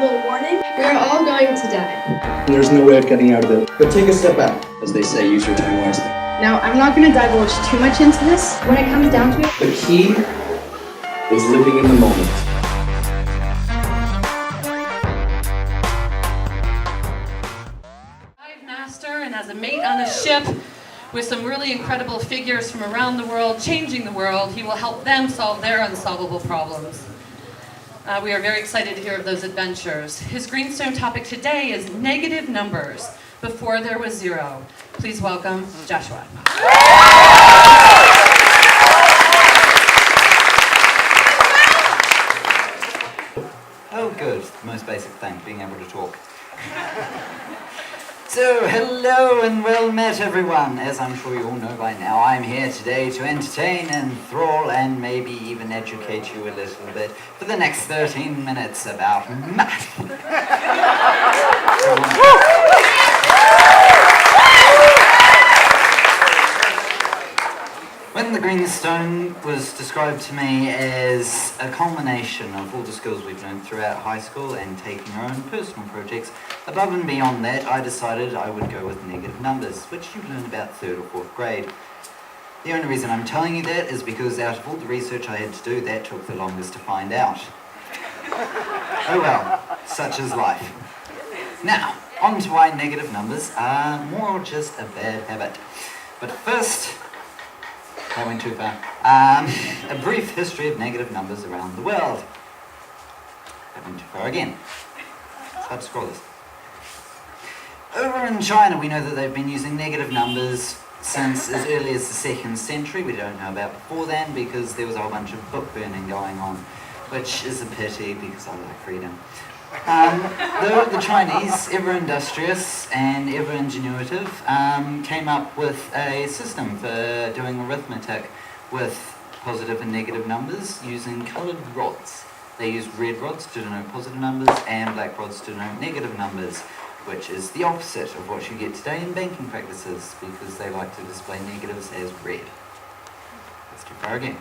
little warning. We are all going to die. There's no way of getting out of it. But take a step back. As they say, use your time wisely. Now, I'm not going to divulge too much into this. When it comes down to it, The key is living in the moment. Dive master and as a mate on a ship with some really incredible figures from around the world, changing the world, he will help them solve their unsolvable problems. We are very excited to hear of those adventures. His Greenstone topic today is negative numbers, before there was zero. Please welcome Joshua. Oh good, the most basic thing, being able to talk. So, hello and well met everyone. As I'm sure you all know by now, I'm here today to entertain, enthrall and maybe even educate you a little bit for the next 13 minutes about math. When the Greenstone was described to me as a culmination of all the skills we've learned throughout high school and taking our own personal projects, above and beyond that, I decided I would go with negative numbers, which you learn about 3rd or 4th grade. The only reason I'm telling you that is because out of all the research I had to do, that took the longest to find out. Oh well, such is life. Now, on to why negative numbers are more just a bad habit. But first, I went too far. A brief history of negative numbers around the world. I went too far again. It's hard to scroll this. Over in China, we know that they've been using negative numbers since as early as the 2nd century. We don't know about before then because there was a whole bunch of book burning going on, which is a pity because I like freedom. The Chinese, ever industrious and ever ingenuitive, came up with a system for doing arithmetic with positive and negative numbers using coloured rods. They used red rods to denote positive numbers and black rods to denote negative numbers, which is the opposite of what you get today in banking practices because they like to display negatives as red. That's too far again.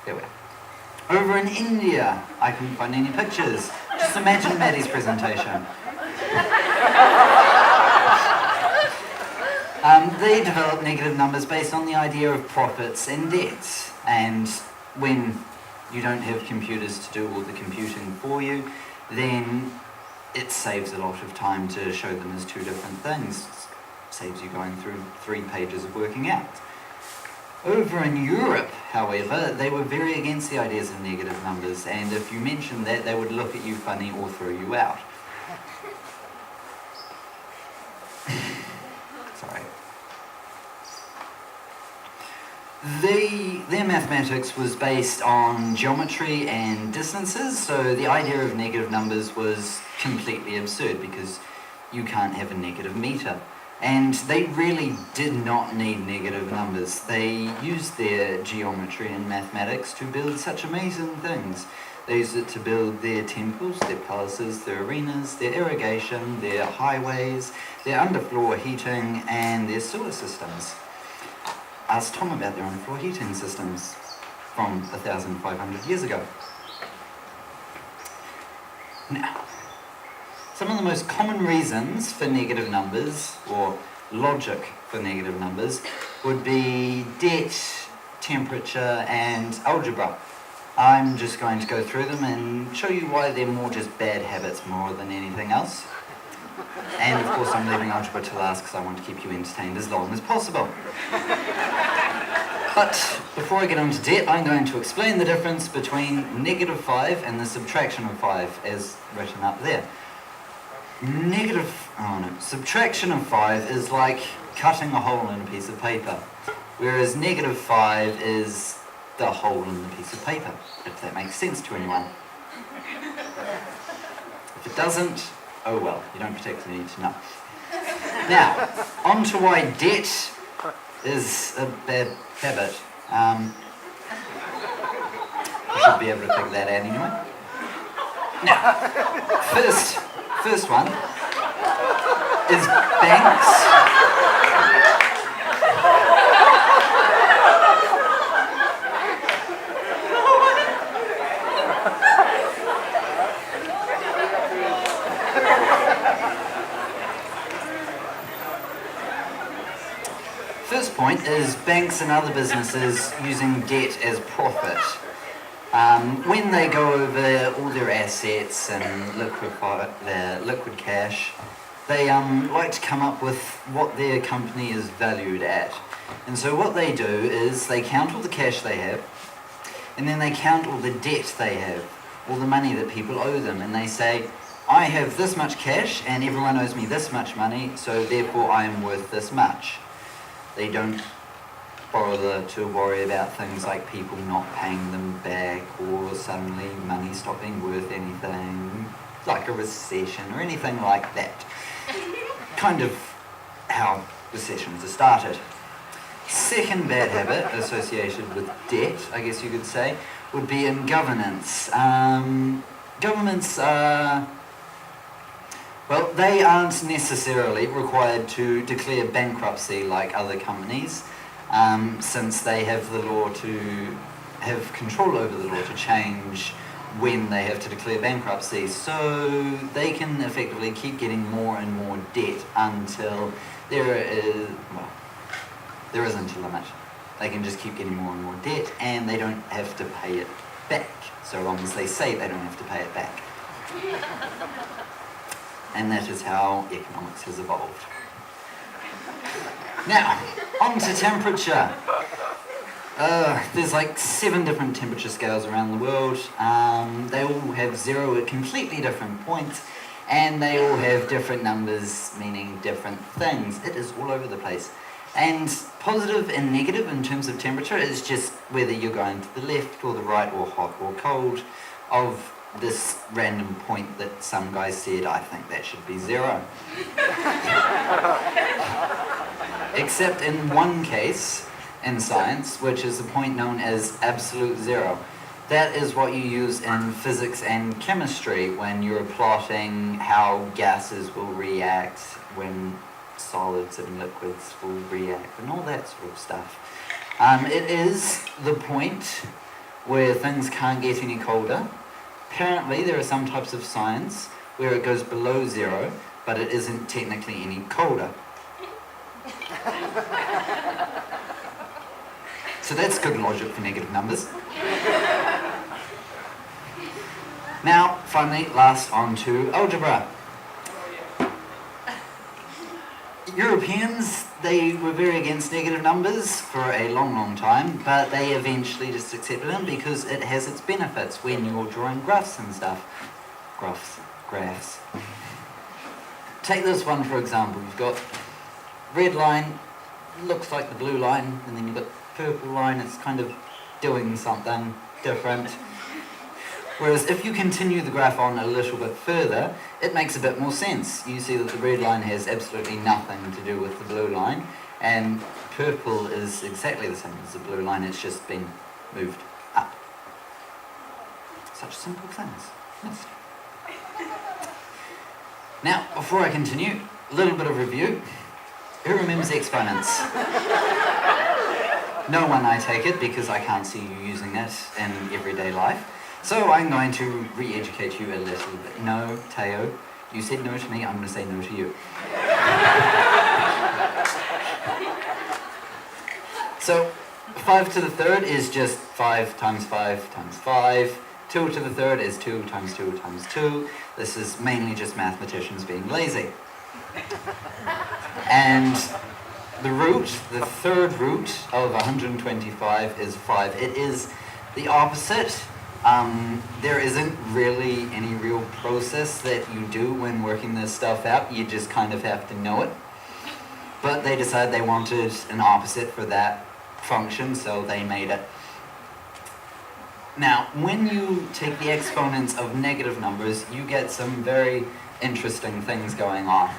There we are. Over in India, I couldn't find any pictures. Just imagine Maddie's presentation. They developed negative numbers based on the idea of profits and debts. And when you don't have computers to do all the computing for you, then it saves a lot of time to show them as two different things. It saves you going through 3 pages of working out. Over in Europe, however, they were very against the ideas of negative numbers, and if you mentioned that, they would look at you funny or throw you out. Sorry. Their mathematics was based on geometry and distances, so the idea of negative numbers was completely absurd because you can't have a negative meter. And they really did not need negative numbers. They used their geometry and mathematics to build such amazing things. They used it to build their temples, their palaces, their arenas, their irrigation, their highways, their underfloor heating, and their sewer systems. Ask Tom about their underfloor heating systems from 1,500 years ago. Now, some of the most common reasons for negative numbers, or logic for negative numbers, would be debt, temperature, and algebra. I'm just going to go through them and show you why they're more just bad habits more than anything else. And of course I'm leaving algebra to last because I want to keep you entertained as long as possible. But before I get on to debt, I'm going to explain the difference between negative 5 and the subtraction of 5 as written up there. Subtraction of 5 is like cutting a hole in a piece of paper, whereas negative 5 is the hole in the piece of paper, if that makes sense to anyone. If it doesn't, oh well, you don't particularly need to know. Now, on to why debt is a bad habit. I should be able to figure that out anyway. Now, first one is banks. point is banks and other businesses using debt as profit. When they go over all their assets and their liquid cash, they like to come up with what their company is valued at. And so what they do is they count all the cash they have, and then they count all the debt they have, all the money that people owe them, and they say, I have this much cash and everyone owes me this much money, so therefore I am worth this much. They don't bother to worry about things like people not paying them back or suddenly money stopping worth anything, like a recession or anything like that. Kind of how recessions are started. Second bad habit associated with debt, I guess you could say, would be in governance. Governments are, well, they aren't necessarily required to declare bankruptcy like other companies, since they have the law to have control over the law to change when they have to declare bankruptcy. So they can effectively keep getting more and more debt until there isn't a limit. They can just keep getting more and more debt and they don't have to pay it back, so long as they say they don't have to pay it back. And that is how economics has evolved. Now, on to temperature. There's like 7 different temperature scales around the world. They all have 0 at completely different points, and they all have different numbers meaning different things. It is all over the place. And positive and negative in terms of temperature is just whether you're going to the left or the right or hot or cold of this random point that some guy said, I think that should be 0. Except in one case in science, which is the point known as absolute 0. That is what you use in physics and chemistry when you're plotting how gases will react, when solids and liquids will react, and all that sort of stuff. It is the point where things can't get any colder. Apparently there are some types of science where it goes below 0, but it isn't technically any colder. So that's good logic for negative numbers. Now, finally, last on to algebra. Europeans, they were very against negative numbers for a long, long time, but they eventually just accepted them because it has its benefits when you're drawing graphs and stuff. Graphs. Take this one for example. You've got red line, looks like the blue line, and then you've got purple line, it's kind of doing something different. Whereas if you continue the graph on a little bit further, it makes a bit more sense. You see that the red line has absolutely nothing to do with the blue line, and purple is exactly the same as the blue line, it's just been moved up. Such simple things. Yes. Now, before I continue, a little bit of review. Who remembers exponents? No one, I take it, because I can't see you using it in everyday life. So I'm going to re-educate you a little bit. No, Teo, you said no to me, I'm going to say no to you. So 5 to the third is just 5 times 5 times 5. 2 to the third is 2 times 2 times 2. This is mainly just mathematicians being lazy. And the third root of 125 is 5. It is the opposite. There isn't really any real process that you do when working this stuff out. You just kind of have to know it. But they decided they wanted an opposite for that function, so they made it. Now, when you take the exponents of negative numbers, you get some very interesting things going on.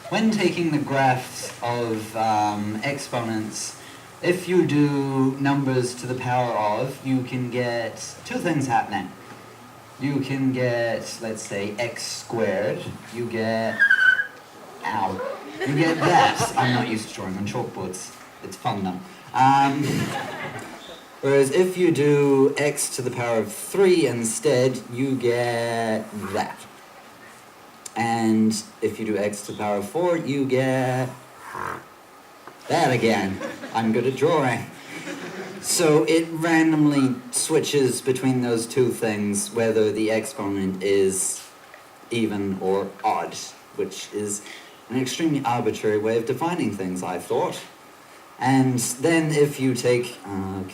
When taking the graphs of exponents, if you do numbers to the power of, you can get 2 things happening. You can get, let's say, x squared. You get, you get that. I'm not used to drawing on chalkboards. It's fun though. Whereas if you do x to the power of 3 instead, you get that. And if you do x to the power of 4, you get that again. I'm good at drawing. So it randomly switches between those two things, whether the exponent is even or odd, which is an extremely arbitrary way of defining things, I thought. And then if you take, there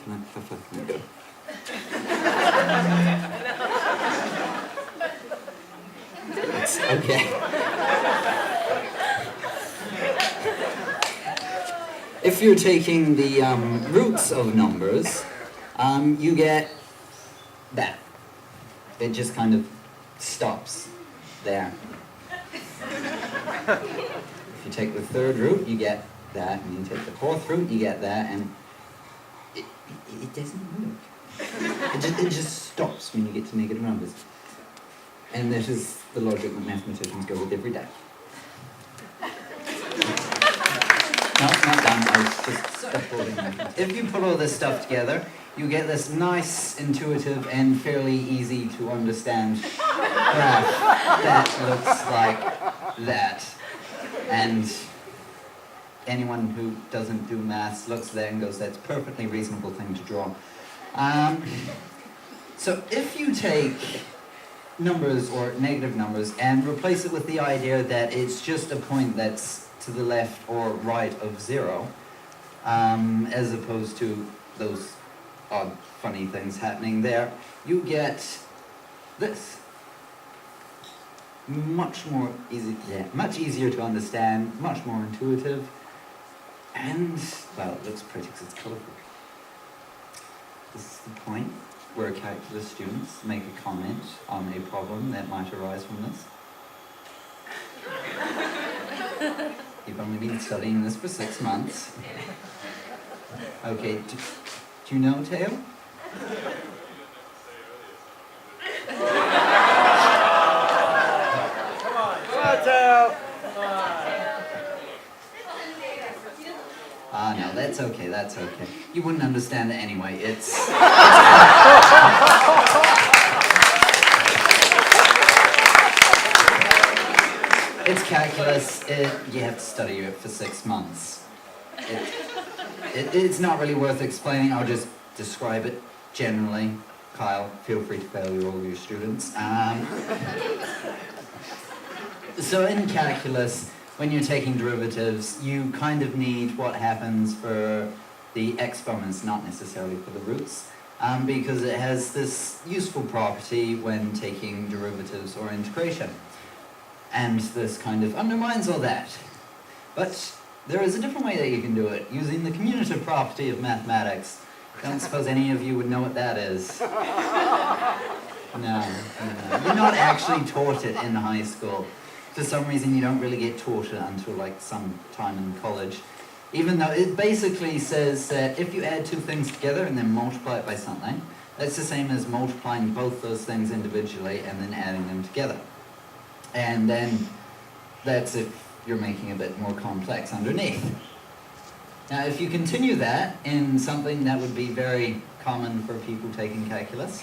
we go. Okay. If you're taking the roots of numbers, you get that. It just kind of stops there. If you take the third root, you get that, and you take the fourth root, you get that, and it doesn't work. It just stops when you get to negative numbers. And that is the logic that mathematicians go with every day. No, not done. I was just uploading. If you put all this stuff together, you get this nice, intuitive, and fairly easy to understand graph that looks like that. And anyone who doesn't do maths looks there and goes, that's a perfectly reasonable thing to draw. So if you take numbers or negative numbers and replace it with the idea that it's just a point that's to the left or right of 0, as opposed to those odd, funny things happening there, you get this. Much easier to understand, much more intuitive, and, well, it looks pretty because it's colourful. This is the point where calculus students make a comment on a problem that might arise from this. You've only been studying this for 6 months. Okay, do you know, Teo? No, that's okay, that's okay. You wouldn't understand it anyway, it's calculus, you have to study it for 6 months. It's not really worth explaining, I'll just describe it generally. Kyle, feel free to fail all your students. So in calculus, when you're taking derivatives, you kind of need what happens for the exponents, not necessarily for the roots, because it has this useful property when taking derivatives or integration. And this kind of undermines all that. But there is a different way that you can do it, using the commutative property of mathematics. I don't suppose any of you would know what that is. No. You're not actually taught it in high school. For some reason you don't really get taught it until like some time in college. Even though it basically says that if you add two things together and then multiply it by something, that's the same as multiplying both those things individually and then adding them together. And then that's if you're making a bit more complex underneath. Now if you continue that in something that would be very common for people taking calculus,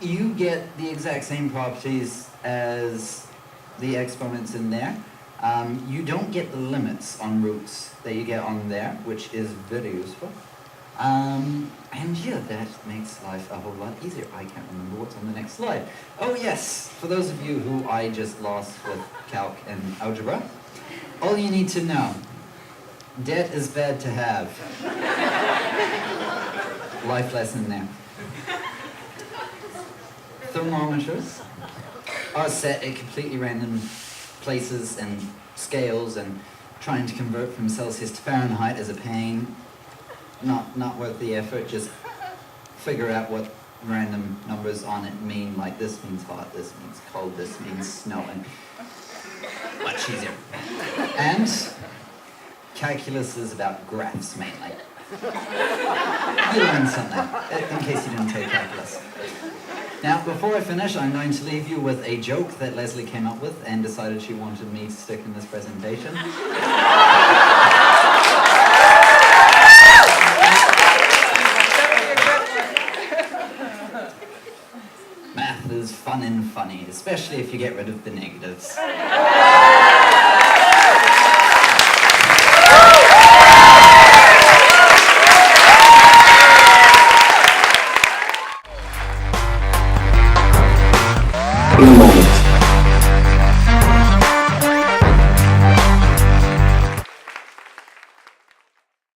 you get the exact same properties as the exponents in there. You don't get the limits on roots that you get on there, which is very useful. And yeah, that makes life a whole lot easier. I can't remember what's on the next slide. Oh yes, for those of you who I just lost with calc and algebra, all you need to know, debt is bad to have. Life lesson there. Thermometers are set at completely random places and scales, and trying to convert from Celsius to Fahrenheit is a pain. Not worth the effort, just figure out what random numbers on it mean, like this means hot, this means cold, this means snow, and much easier. And calculus is about graphs mainly. You learned something, in case you didn't take calculus. Now, before I finish, I'm going to leave you with a joke that Leslie came up with and decided she wanted me to stick in this presentation. Math is was fun and funny, especially if you get rid of the negatives.